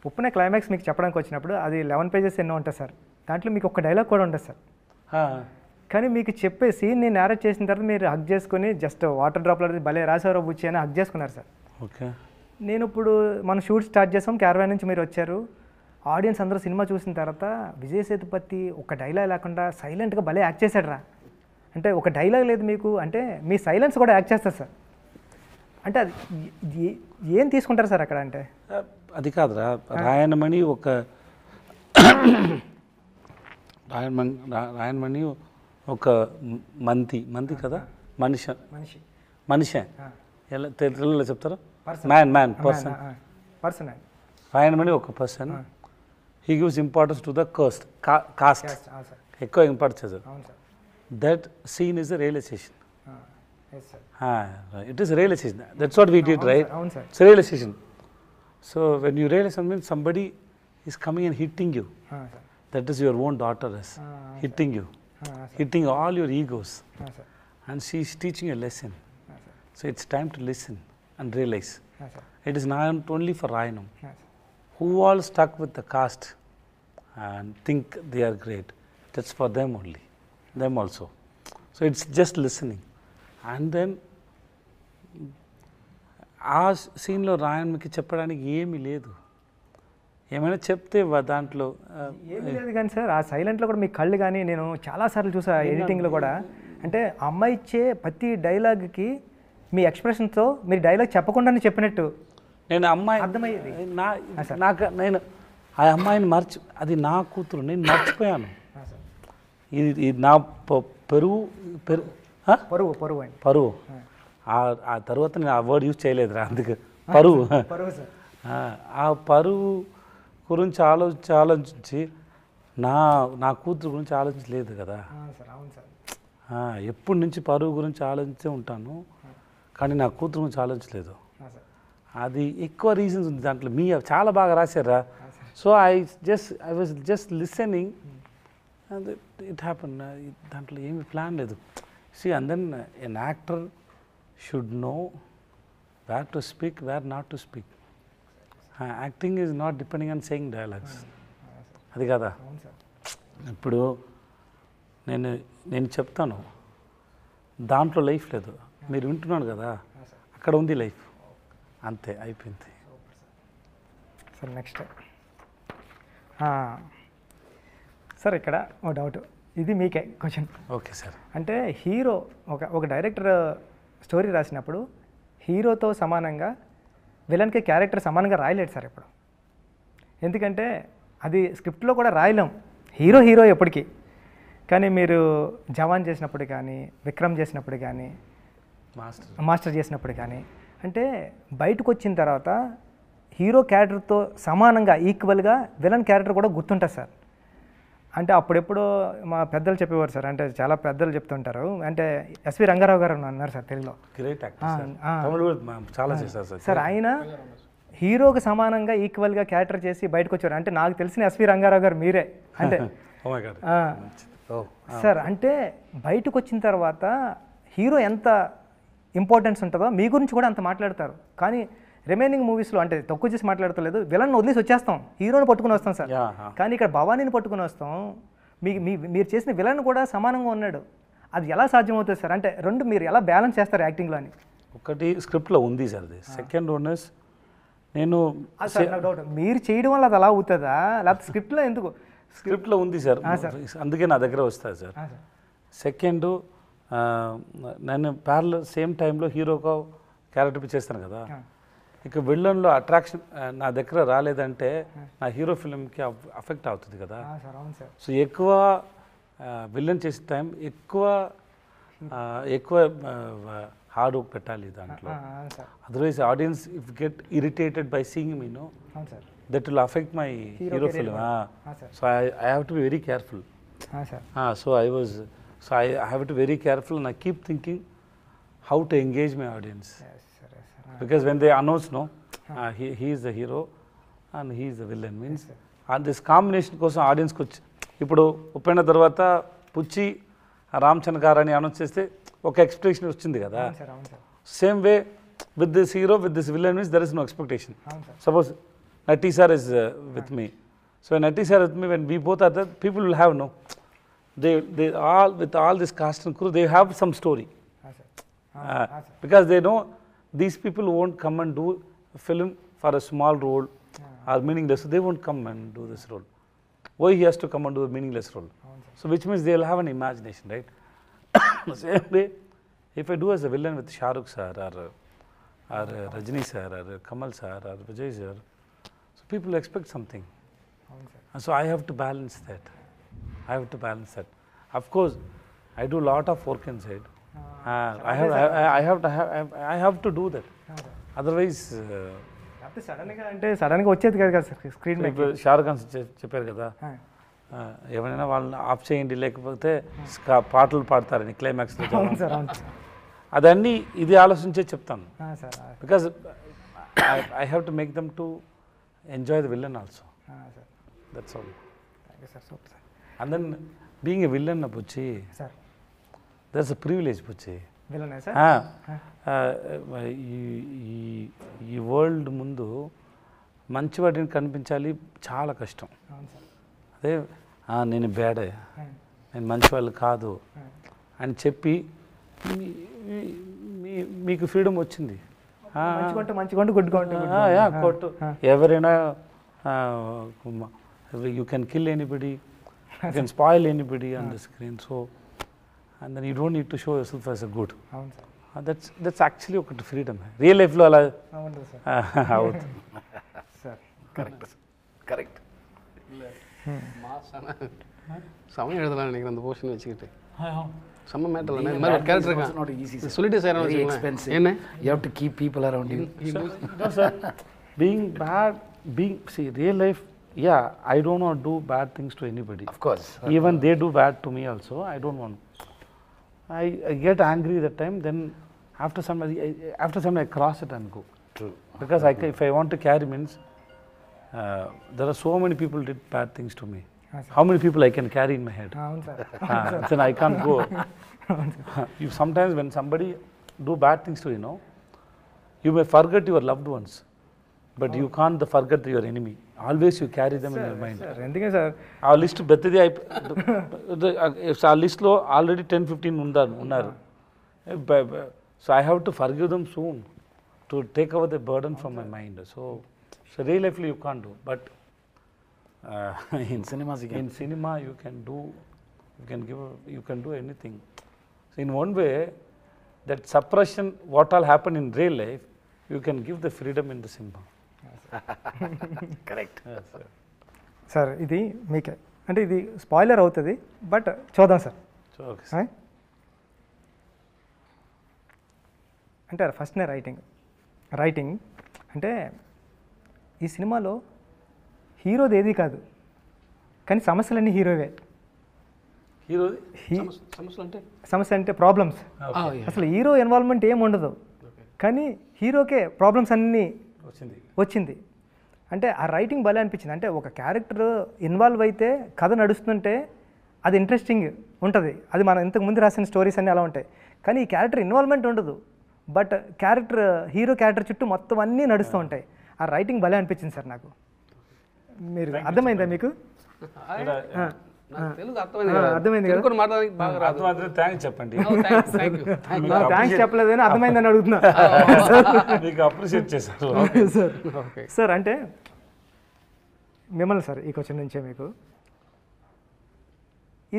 Speaker 1: ఉప్పెన క్లైమాక్స్ మీకు చెప్పడానికి వచ్చినప్పుడు అది 11 pages ఎన్నో ఉంటుంది సార్. దాంట్లో మీకు ఒక డైలాగ్ కూడా ఉంటుంది సార్. కానీ మీకు చెప్పే సీన్ని నేరేట్ చేసిన తర్వాత మీరు హగ్ చేసుకుని జస్ట్ వాటర్ డ్రాప్లో భలే రాసారో బుచ్చి అని హగ్ చేసుకున్నారు సార్.
Speaker 2: ఓకే.
Speaker 1: నేను ఇప్పుడు మనం షూట్ స్టార్ట్ చేసాం, క్యారవాన్ నుంచి మీరు వచ్చారు. ఆడియన్స్ అందరూ సినిమా చూసిన తర్వాత విజయ్ సేతుపతి ఒక డైలాగ్ లేకుండా సైలెంట్గా భలే యాక్ట్ చేశాడు రా అంటే, ఒక డైలాగ్ లేదు మీకు అంటే మీ సైలెన్స్ కూడా యాక్ట్ చేస్తారు సార్. అంటే అది ఏం తీసుకుంటారు సార్ అక్కడ? అంటే
Speaker 2: అది కాదురా, రాయనమణి ఒక రాయనమణి ఒక మంది కదా, మనిషి ఎలా తెలుగులో చెప్తారు? Man person. రాయనమణి ఒక person he gives importance to the caste. Caste.
Speaker 1: Sir
Speaker 2: ఎక్కువ ఇంపార్టెన్స్ చేశారు.
Speaker 1: అవును sir.
Speaker 2: That scene is a realization.
Speaker 1: Yes sir.
Speaker 2: It is a realization. That's what we did, right?
Speaker 1: అవును sir.
Speaker 2: It's a realization. So when you realize something, somebody is coming and hitting you.
Speaker 1: Sir.
Speaker 2: That is your own daughter is hitting you, hitting all your egos,
Speaker 1: sir.
Speaker 2: and she is teaching you a lesson.
Speaker 1: Sir.
Speaker 2: So it's time to listen and realize.
Speaker 1: Sir.
Speaker 2: It is not only for Rayanam.
Speaker 1: Sir.
Speaker 2: Who all stuck with the caste and think they are great. That's for them only, them also. So it's just listening. And then ఆ సీన్లో రాయన్కి చెప్పడానికి ఏమీ లేదు. ఏమైనా చెప్తే దాంట్లో
Speaker 1: ఏమీ లేదు కానీ సార్ ఆ సైలెంట్లో కూడా మీ కళ్ళు కానీ నేను చాలాసార్లు చూసా ఎడిటింగ్లో కూడా అంటే అమ్మాయి ఇచ్చే ప్రతి డైలాగ్కి మీ ఎక్స్ప్రెషన్తో మీరు డైలాగ్ చెప్పకుండానే చెప్పినట్టు
Speaker 2: నేను అమ్మాయి
Speaker 1: అర్థమయ్యేది.
Speaker 2: నాకు నేను ఆ అమ్మాయిని అది నా కూతురు, నేను మర్చిపోయాను. ఇది నా పరువు
Speaker 1: పరువు అండి.
Speaker 2: పరువు. ఆ తర్వాత నేను ఆ వర్డ్ యూజ్ చేయలేదురా, అందుకే పరువు.
Speaker 1: పరువు సార్.
Speaker 2: ఆ పరువు గురించి ఆలోచించి నా కూతురు గురించి ఆలోచించలేదు కదా.
Speaker 1: సార్ అవును సార్.
Speaker 2: ఎప్పటి నుంచి పరువు గురించి ఆలోచించే ఉంటాను, కానీ నా కూతురు గురించి ఆలోచించలేదు. అది ఎక్కువ రీజన్స్ ఉంది దాంట్లో. చాలా బాగా రాశారా. So I was just listening and it happen. దాంట్లో ఏమి ప్లాన్ లేదు. See, and then an actor should know where to speak, where not to speak. Acting is not depending on saying dialogues. అది కదా. ఇప్పుడు నేను చెప్తాను, దాంట్లో లైఫ్ లేదు, మీరు వింటున్నాను కదా, అక్కడ ఉంది లైఫ్, అంతే అయిపోయింది.
Speaker 1: సార్ నెక్స్ట్ సార్ ఇక్కడ ఓ డౌట్, ఇది మీకే క్వశ్చన్.
Speaker 2: Okay sir.
Speaker 1: అంటే హీరో ఒక డైరెక్టర్ స్టోరీ రాసినప్పుడు హీరోతో సమానంగా విలన్కి క్యారెక్టర్ సమానంగా రాయలేడు సార్ ఇప్పుడు. ఎందుకంటే అది స్క్రిప్ట్లో కూడా రాయలేం, హీరో ఎప్పటికీ. కానీ మీరు జవాన్ చేసినప్పుడు కానీ, విక్రమ్ చేసినప్పుడు కానీ, మాస్టర్ చేసినప్పుడు కానీ, అంటే బయటకు వచ్చిన తర్వాత హీరో క్యారెక్టర్తో సమానంగా ఈక్వల్గా విలన్ క్యారెక్టర్ కూడా గుర్తుంటుంది సార్. అంటే అప్పుడెప్పుడో మా పెద్దలు చెప్పేవారు సార్, అంటే చాలా పెద్దలు చెప్తుంటారు. అంటే ఎస్వి రంగారావు గారు అన్నారు సార్ తెలుగులో.
Speaker 2: గ్రేట్ చాలా చేశారు సార్.
Speaker 1: సార్ ఆయన హీరోకి సమానంగా ఈక్వల్గా క్యారెక్టర్ చేసి బయటకు వచ్చారు. అంటే నాకు తెలిసిన ఎస్వి రంగారావు గారు మీరే. అంటే సార్ అంటే బయటకు వచ్చిన తర్వాత హీరో ఎంత ఇంపార్టెన్స్ ఉంటుందో మీ గురించి కూడా అంత మాట్లాడతారు. కానీ రిమైనింగ్ మూవీస్లో అంటే తక్కువ చేసి మాట్లాడతలేదు, విలన్ వదిలేసి వచ్చేస్తాం, హీరోని పట్టుకుని వస్తాం సార్. కానీ ఇక్కడ భవానీని పట్టుకుని వస్తాం, మీరు చేసిన విలన్ కూడా సమానంగా ఉన్నాడు. అది ఎలా సాధ్యమవుతుంది సార్? అంటే రెండు మీరు ఎలా బ్యాలెన్స్ చేస్తారు యాక్టింగ్లో అని?
Speaker 2: ఒకటి స్క్రిప్ట్లో ఉంది సార్ అది. సెకండ్ వన్ ఇస్ నేను
Speaker 1: సార్ నాకు డౌట్, మీరు చేయడం వల్ల అది అలా అవుతుందా లేకపోతే స్క్రిప్ట్లో ఎందుకు?
Speaker 2: స్క్రిప్ట్లో ఉంది సార్, అందుకే నా దగ్గర వస్తుంది సార్. సెకండ్ నేను సేమ్ టైంలో హీరోగా క్యారెక్టర్ చేస్తాను కదా, ఇక విలన్లో అట్రాక్షన్ నా దగ్గర రాలేదంటే నా హీరో ఫిల్మ్కి అఫెక్ట్ అవుతుంది కదా. సో ఎక్కువ విలన్ చేసే టైం ఎక్కువ హార్డ్ వర్క్ పెట్టాలి దాంట్లో. Otherwise audience if get irritated by seeing me know, that will affect my hero film. So I have to be very careful. So I have to be very careful and I keep thinking how to engage my audience. Because when they announce he is the hero and he is the villain means and this combination కోసం ఆడియన్స్కి వచ్చి ఇప్పుడు ఒప్పిన తర్వాత పుచ్చి రామచంద్ర గారు అని announce చేస్తే ఒక expectation వచ్చింది కదా. Same way with this hero with this villain means there is no expectation. Suppose Natti sir is with me, so Natti sir with me, when we both are there, people will have they all with all this cast and crew, they have some story. Because they know these people won't come and do a film for a small role or meaningless, so they won't come and do this role. Why he has to come and do a meaningless role? So which means they will have an imagination, right? Same way, if I do as a villain with Shah Rukh sir or Rajini sir or Kamal sir or Vijay sir, so people expect something. And so I have to balance that. Of course, I do a lot of work inside. I have to do that. Otherwise,
Speaker 1: అంటే సడన్గా వచ్చేది కాదు కదా sir screen మీద.
Speaker 2: ఇప్పుడు షారుఖ్ ఖాన్ చెప్పారు కదా, ఎవరైనా వాళ్ళని ఆఫ్ చేయండి లేకపోతే పాటలు పాడతారని క్లైమాక్స్లో.
Speaker 1: అవును సార్, అవును
Speaker 2: అదన్నీ ఇది ఆలోచించే చెప్తాను,
Speaker 1: sir.
Speaker 2: Because I have to make them to enjoy the villain also.
Speaker 1: Sir
Speaker 2: that's all.
Speaker 1: Thank you sir, super sir.
Speaker 2: And then being a villain Puchi,
Speaker 1: sir
Speaker 2: that's a privilege Puchi.
Speaker 1: విలనే సార్.
Speaker 2: ఈ world ముందు మంచివాడిని కనిపించాలి చాలా కష్టం.
Speaker 1: అవును sir.
Speaker 2: అదే నేను బ్యాడే, నేను మంచివాళ్ళు కాదు అని చెప్పి మీకు ఫ్రీడమ్ వచ్చింది.
Speaker 1: మంచిగా
Speaker 2: కొట్టు ఎవరైనా, you can kill anybody, you can spoil anybody on the screen. So and then you don't need to show yourself as a good. That's actually ఒకటి ఫ్రీడమ్. రియల్ లైఫ్లో అలా అవుతుంది
Speaker 1: సార్.
Speaker 4: கரெக்ட்.
Speaker 3: சமயம் எழுதலாம் நினைக்கிறேன் அந்த போர்ஷன் வச்சுக்கிட்டு. செம்ம மேட்டர் இந்த மாதிரி ஒரு கேரக்டர் இருக்கான்.
Speaker 4: Not easy.
Speaker 3: சொல்லிட்டு சார்
Speaker 4: Very expensive.
Speaker 3: என்ன
Speaker 4: You have to keep people around you.
Speaker 2: No, sir. Being bad, see, real life, yeah, I don't want to do bad things to anybody.
Speaker 4: Of course.
Speaker 2: Even they do bad to me also, I don't want. I get angry that time, then after some I cross it and go.
Speaker 4: True.
Speaker 2: Because if I want to carry means, there are so many people did bad things to me. How many people I can carry in my head?
Speaker 1: అవును sir.
Speaker 2: Then I can't go. Sometimes when somebody do bad things to you, you may forget your loved ones, but you can't forget your enemy. Always you carry them in your mind.
Speaker 1: Sir ఎందుకే sir
Speaker 2: ఆ list పెద్దది ఆ లిస్ట్లో already 10-15 ఉన్నారు. So I have to forgive them soon to take our the burden from my mind. So real లైఫ్లో you can't do, but
Speaker 4: In cinemas you can.
Speaker 2: in cinema you can do anything. So in one way, that suppression what all happen in real life, you can give the freedom in the cinema.
Speaker 4: Correct.
Speaker 2: Yes, sir.
Speaker 1: Sir ఇది మీకే అంటే ఇది spoiler అవుతుంది, but చూద్దాం sir.
Speaker 2: So, okay, sir.
Speaker 1: అంటే ఫస్ట్నే writing అంటే ఈ సినిమాలో హీరోది ఏది కాదు, కానీ సమస్యలన్నీ హీరోవే.
Speaker 2: Hero,
Speaker 3: సమస్యలు అంటే
Speaker 1: సమస్య అంటే ప్రాబ్లమ్స్. అసలు హీరో ఇన్వాల్వ్మెంట్ ఏమి ఉండదు, కానీ హీరోకే ప్రాబ్లమ్స్ అన్నీ వచ్చింది. అంటే ఆ రైటింగ్ భలే అనిపించింది. అంటే ఒక క్యారెక్టర్ ఇన్వాల్వ్ అయితే కథ నడుస్తుంటే అది ఇంట్రెస్టింగ్ ఉంటుంది. అది మనం ఇంతకుముందు రాసిన స్టోరీస్ అన్నీ అలా ఉంటాయి, కానీ ఈ క్యారెక్టర్ ఇన్వాల్వ్మెంట్ ఉండదు, బట్ హీరో క్యారెక్టర్ చుట్టూ మొత్తం అన్నీ నడుస్తూ ఉంటాయి. ఆ రైటింగ్ భలే అనిపించింది సార్ నాకు. మీరు అర్థమైందా మీకు?
Speaker 3: తెలుగు అర్థమైంది కదా, మాట్లాడడానికి బాగా రాదు.
Speaker 2: థ్యాంక్స్ చెప్పండి.
Speaker 1: థ్యాంక్స్ చెప్పలేదని అర్థమైందని అడుగుతున్నా.
Speaker 2: మీకు అప్రిషియేట్ చేశారు
Speaker 1: సార్. సార్ అంటే మిమ్మల్ని సార్ ఈ క్వశ్చన్ నుంచే మీకు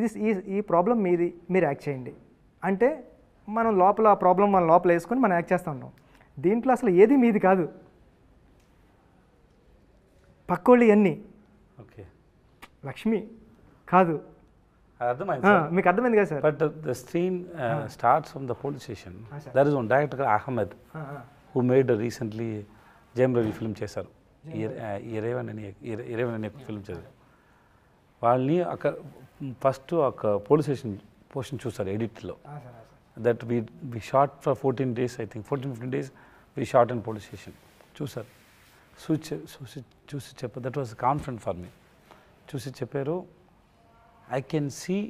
Speaker 1: ఇది ఈ ప్రాబ్లం మీది, మీరు యాక్ట్ చేయండి అంటే మనం లోపల ఆ ప్రాబ్లం మన లోపల వేసుకొని మనం యాక్ట్ చేస్తూ ఉంటాం. దీంట్లో అసలు ఏది మీది కాదు, పక్కోళ్ళు అన్నీ.
Speaker 2: ఓకే,
Speaker 1: లక్ష్మి కాదు.
Speaker 2: అర్థమైంది
Speaker 1: మీకు అర్థమైంది కదా sir?
Speaker 2: But the screen starts from the police station. There is one director Ahmed who made recently Jayam Ravi film చేశారు, ఇరేవన్ అనే ఫిల్మ్ చేశారు. వాళ్ళని అక్కడ ఫస్ట్ ఒక పోలీస్ స్టేషన్ పోర్షన్ చూస్తారు ఎడిట్లో. That we shot for 14 days, I think 14-15 days we shot in police station. చూసారు, చూసి చెప్పారు, that was confident for me. చూసి చెప్పారు, I can see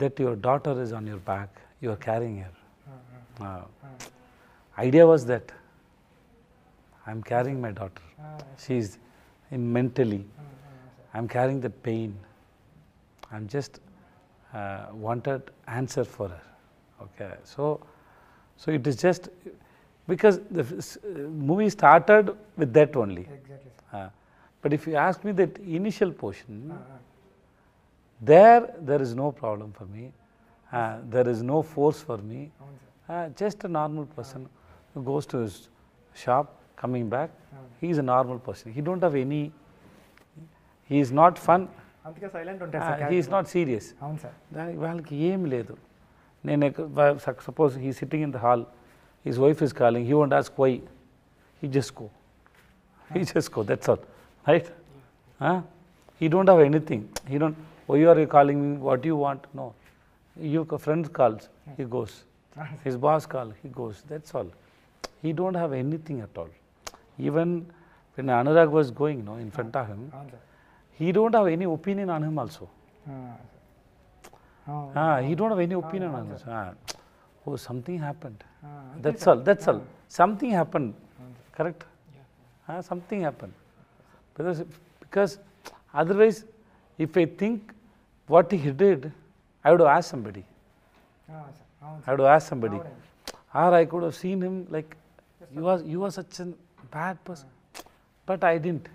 Speaker 2: that your daughter is on your back, you are carrying her. Idea was that I am carrying my daughter. She is mentally, I am carrying that pain. I am just wanted answer for her. Okay, so it is just because the movie started with that only.
Speaker 1: Exactly.
Speaker 2: But if you ask me that initial portion, there is no problem for me, there is no force for me, just a normal person who goes to his shop, coming back, he is a normal person, he don't have any, he is not fun,
Speaker 1: అందుకే silent ఉంటారు sir.
Speaker 2: he is not serious.
Speaker 1: అవును sir.
Speaker 2: దానికి వాళ్ళకి ఏం లేదు. నేను suppose he sitting in the hall, his wife is calling, he won't ask why, he just go. he just go, that's all, right? He don't have anything. He don't, why are you calling me, what do you want? No. Your friend calls, he goes. His boss calls, he goes, that's all. He don't have anything at all. Even when Anurag was going, in front of him, he don't have any opinion on him also. He don't have any opinion on this. Oh, something happened. That's all. Something happened. Correct? Something happened. Because otherwise, if I think what he did, I would have asked somebody. Or I could have seen him like, you are such a bad person. But I didn't.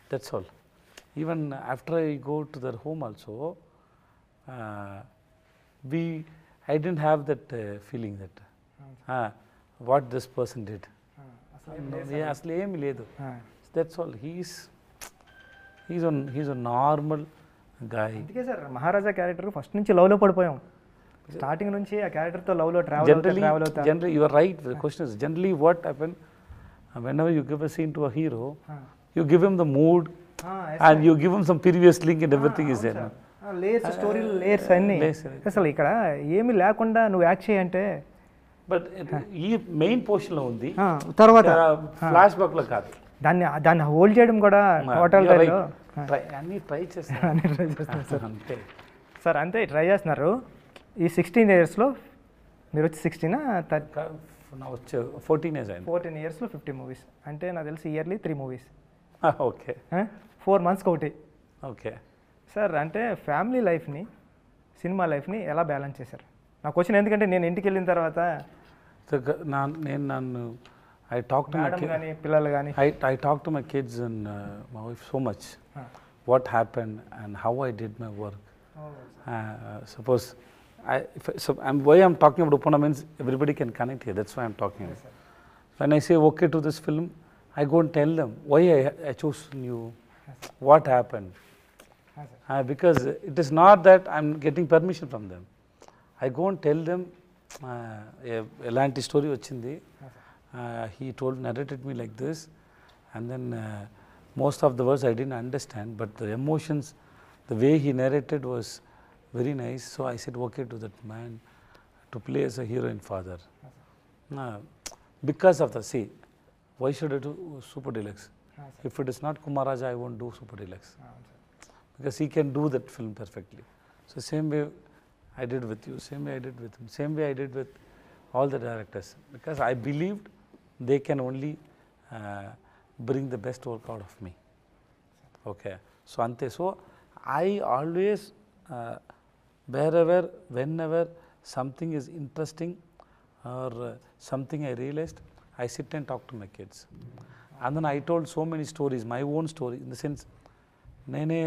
Speaker 2: That's all. Even after I go to their home also, I didn't have that feeling that what this person did. Asli emi ledu. That's all. He's a normal guy.
Speaker 1: అందుకే sir మహారాజా character first నుంచి లవ్లో పడిపోయాం. Starting నుంచి ఆ క్యారెక్టర్తో లవ్లో travel అవుతా.
Speaker 2: Generally, you are right. The question is generally what happened whenever you give a scene to a hero, you give him the mood and you give him some previous link and everything is there.
Speaker 1: Layers story layers అన్నీ అసలు ఇక్కడ ఏమీ లేకుండా నువ్వు act చేయంటే
Speaker 2: but ఈ main పోర్షన్లో ఉంది,
Speaker 1: తర్వాత
Speaker 2: ఫ్లాష్ బ్యాక్లో కాదు.
Speaker 1: దాన్ని హోల్డ్ చేయడం కూడా టోటల్
Speaker 2: అన్నీ ట్రై చేస్తాను సార్. అంతే
Speaker 1: సార్, అంతే ట్రై చేస్తున్నారు. ఈ 16 yearsలో మీరు వచ్చి 16
Speaker 2: వచ్చే 14 years అయింది.
Speaker 1: 14 yearsలో 50 movies అంటే నాకు తెలిసి ఇయర్లీ 3 movies.
Speaker 2: ఓకే.
Speaker 1: 4 monthsకి ఒకటి.
Speaker 2: ఓకే
Speaker 1: సార్, అంటే ఫ్యామిలీ లైఫ్ని సినిమా లైఫ్ని ఎలా బ్యాలెన్స్ చేశారు? నా క్వశ్చన్ ఎందుకంటే నేను ఇంటికి వెళ్ళిన తర్వాత
Speaker 2: I talk to my
Speaker 1: kids, పిల్లలు కానీ
Speaker 2: I talk to my kids and my wife so much. What happened and how I did my work. Suppose why I'm talking about Upana means everybody can connect here. That's why I'm talking. Yes, when I say okay to this film, I go and tell them why I chose you, what happened. Because it is not that I'm getting permission from them. I go and tell them elanti story vachindi. He narrated me like this, and then most of the words I didn't understand, but the emotions, the way he narrated was very nice. So I said okay to that man to play as a heroine father. Because of the why should I do Super Deluxe? If it is not Kumaraja, I won't do Super Deluxe. Because he can do that film perfectly. So same way I did with you, same way I did with him, same way I did with all the directors. Because I believed they can only bring the best work out of me. Okay. So ante. So I always whenever something is interesting or something I realized, I sit and talk to my kids. And then I told so many stories, my own story, in the sense, nene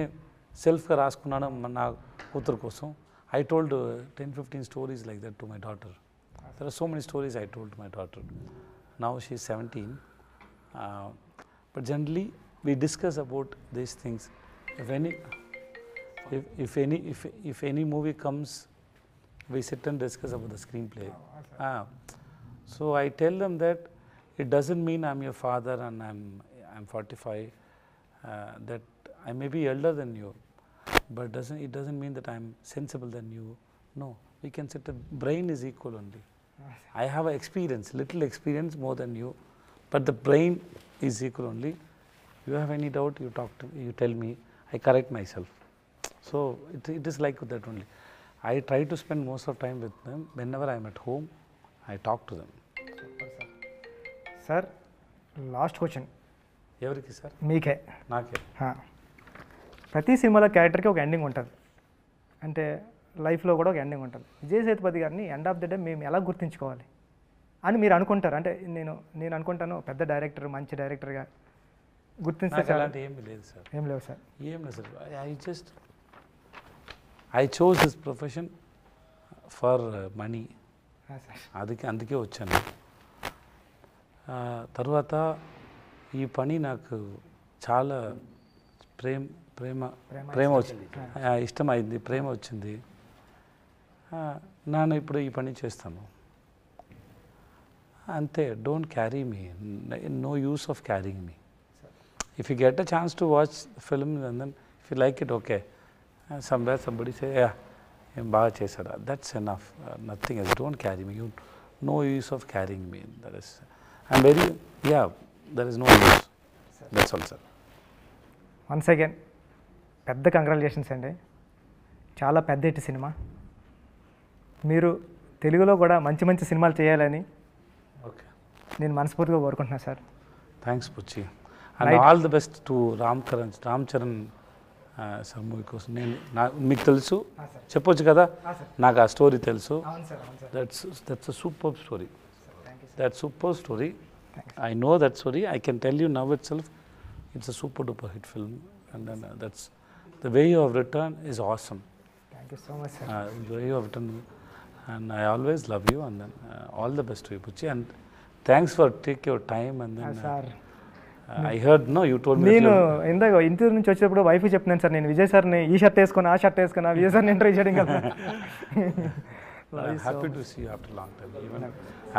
Speaker 2: self-ga raskunnanu na kutturu kosam. I told 10-15 stories like that to my daughter. There are so many stories I told to my daughter. Now she is 17. But generally, we discuss about these things. If any movie comes, we sit and discuss about the screenplay. So I tell them that it doesn't mean I'm your father and I'm 45. That I may be elder than you, but it doesn't mean that I'm sensible than you. No, we can sit. Brain is equal only. I have little experience more than you, but the brain is equal only. You have any doubt, you talk to me, you tell me, I correct myself. So it is like that only. I try to spend most of time with them. Whenever I am at home, I talk to them.
Speaker 1: Sir, last question.
Speaker 2: Evariki sir?
Speaker 1: మీకే.
Speaker 2: నాకే.
Speaker 1: ప్రతి సినిమాలో క్యారెక్టర్కి ఒక ending ఉంటుంది, అంటే లైఫ్లో కూడా ఒక ఎండింగ్ ఉంటుంది. విజయ్ సేతుపతి గారిని ఎండ్ ఆఫ్ ద డే మేము ఎలా గుర్తుంచుకోవాలి అని మీరు అనుకుంటారు? అంటే నేను అనుకుంటాను పెద్ద డైరెక్టర్, మంచి డైరెక్టర్గా గుర్తించే
Speaker 2: అలాంటి ఏమి లేదు సార్.
Speaker 1: ఏం లేవు సార్.
Speaker 2: ఏం లేదు sir. I chose this profession for money. అందుకే వచ్చాను. తర్వాత ఈ పని నాకు చాలా ప్రేమ వచ్చింది, ఇష్టమైంది, ప్రేమ వచ్చింది. నేను ఇప్పుడు ఈ పని చేస్తాను. ante, don't carry me. No use of carrying me. If you get a chance to watch the film and then if you like it, okay. Somewhere somebody say, yeah, baga chesada. That's enough. Nothing else. Don't carry me. No use of carrying me. That is, I'm very, yeah, there is no use. That's all, sir.
Speaker 1: Once again పెద్ద congratulations అండి. చాలా పెద్ద hit cinema. మీరు తెలుగులో కూడా మంచి మంచి సినిమాలు చేయాలని
Speaker 2: ఓకే
Speaker 1: నేను మనస్ఫూర్తిగా కోరుకుంటున్నాను sir.
Speaker 2: Thanks Puchi. And all the best to Ram Charan sir movie కోసం. నేను మీకు తెలుసు, చెప్పొచ్చు కదా, నాకు ఆ స్టోరీ తెలుసు. That's a super story. That super story. I know that story. I can tell you now itself, it's a super duper hit film. And then that's the way you have written is awesome.
Speaker 1: Thank you so much, sir.
Speaker 2: The way you have written, and I always love you. And then all the best to you, Puchi. And thanks for take your time. And then
Speaker 1: sir,
Speaker 2: I heard, no, you told me.
Speaker 1: నేను ఇందాక ఇంటి నుంచి వచ్చేటప్పుడు wife చెప్తున్నాను sir, నేను విజయ్ సార్ని ఈ shirt వేసుకుని ఆ షర్ట్ వేసుకున్నా విజయ్ సార్ని ఇంటర్వ్యూ చేయడం కదా.
Speaker 2: I'm happy to see you after a long time. Even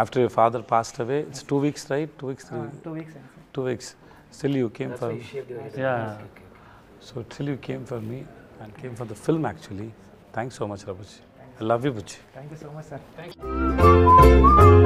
Speaker 2: after your father passed away, it's 2 weeks, right? 2 weeks, 3
Speaker 1: 2 weeks.
Speaker 2: 2 weeks. Still you came
Speaker 4: That's
Speaker 2: for.
Speaker 4: why you shaved your head.
Speaker 2: Yeah. So still you came for me and came for the film actually. Thanks so much, Rabuchi. I love you, Buchi.
Speaker 1: Thank you so much, sir.